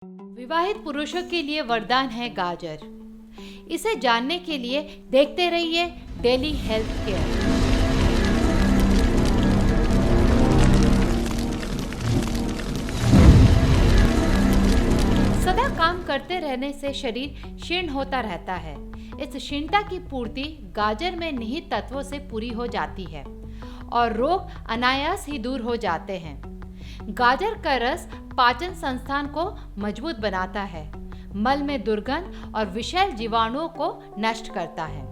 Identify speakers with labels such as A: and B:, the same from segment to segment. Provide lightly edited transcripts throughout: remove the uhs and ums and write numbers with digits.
A: विवाहित पुरुषों के लिए वरदान है गाजर। इसे जानने के लिए देखते रहिए डेली हेल्थ केयर। सदा काम करते रहने से शरीर क्षीण होता रहता है। इस क्षीणता की पूर्ति गाजर में निहित तत्वों से पूरी हो जाती है और रोग अनायास ही दूर हो जाते हैं। गाजर का रस पाचन संस्थान को मजबूत बनाता है, मल में दुर्गंध और विषैल जीवाणुओं को नष्ट करता है।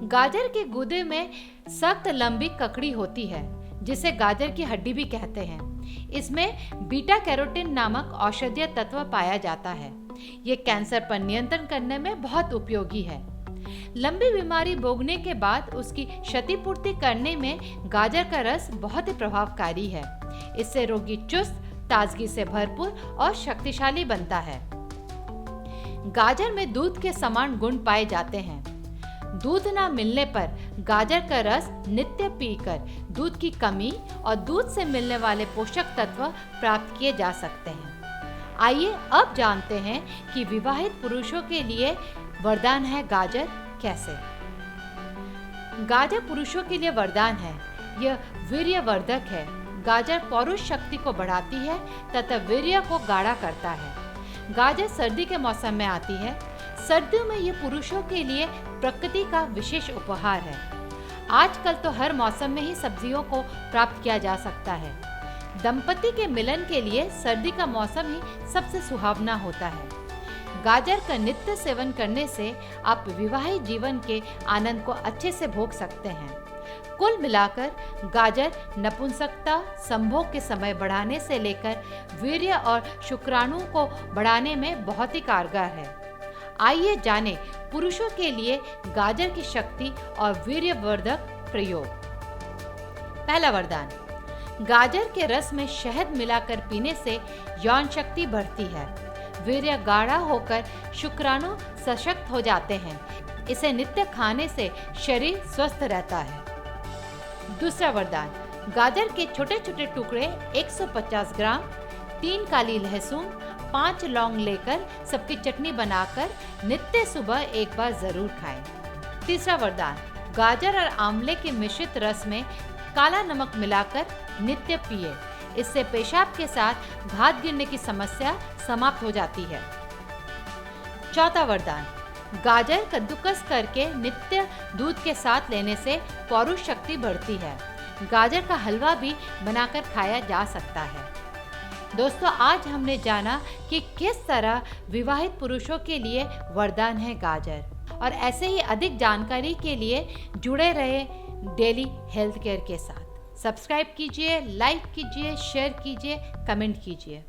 A: गाजर के गूदे में सख्त लंबी ककड़ी होती है, जिसे गाजर की हड्डी भी कहते हैं। इसमें बीटा कैरोटीन नामक औषधीय तत्व पाया जाता है। ये कैंसर पर नियंत्रण करने में बहुत उपयोगी है। लंबी बीमारी भोगने के बाद उसकी क्षतिपूर्ति करने में गाजर का रस बहुत ही प्रभावकारी है। इससे रोगी चुस्त, ताजगी से भरपूर और शक्तिशाली बनता है। गाजर में दूध के समान गुण पाए जाते हैं। दूध न मिलने पर गाजर का रस नित्य पीकर दूध की कमी और दूध से मिलने वाले पोषक तत्व प्राप्त किए जा सकते हैं। आइए अब जानते हैं कि विवाहित पुरुषों के लिए वरदान है गाजर कैसे। गाजर पुरुषों के लिए वरदान है। यह वीर्यवर्धक है। गाजर पौरुष शक्ति को बढ़ाती है तथा वीर्य को गाढ़ा करता है। गाजर सर्दी के मौसम में आती है। सर्दियों में ये पुरुषों के लिए प्रकृति का विशेष उपहार है। आजकल तो हर मौसम में ही सब्जियों को प्राप्त किया जा सकता है। दंपति के मिलन के लिए सर्दी का मौसम ही सबसे सुहावना होता है। गाजर का नित्य सेवन करने से आप विवाहित जीवन के आनंद को अच्छे से भोग सकते हैं। कुल मिलाकर गाजर नपुंसकता, संभोग के समय बढ़ाने से लेकर वीर्य और शुक्राणु को बढ़ाने में बहुत ही कारगर है। आइए जानें पुरुषों के लिए गाजर की शक्ति और वीर्यवर्धक प्रयोग। पहला वरदान, गाजर के रस में शहद मिलाकर पीने से यौन शक्ति बढ़ती है। वीर्य गाढ़ा होकर शुक्राणु सशक्त हो जाते हैं। इसे नित्य खाने से शरीर स्वस्थ रहता है। दूसरा वरदान, गाजर के छोटे छोटे टुकड़े 150 ग्राम, 3 काली लहसुन, 5 लौंग लेकर सबकी चटनी बनाकर नित्य सुबह एक बार जरूर खाएं। तीसरा वरदान, गाजर और आंवले के मिश्रित रस में काला नमक मिलाकर नित्य पिए। इससे पेशाब के साथ घात गिरने की समस्या समाप्त हो जाती है। चौथा वरदान, गाजर कद्दूकस करके नित्य दूध के साथ लेने से पौरुष शक्ति बढ़ती है। गाजर का हलवा भी बनाकर खाया जा सकता है। दोस्तों, आज हमने जाना कि किस तरह विवाहित पुरुषों के लिए वरदान है गाजर। और ऐसे ही अधिक जानकारी के लिए जुड़े रहे डेली हेल्थ केयर के साथ। सब्सक्राइब कीजिए, लाइक कीजिए, शेयर कीजिए, कमेंट कीजिए।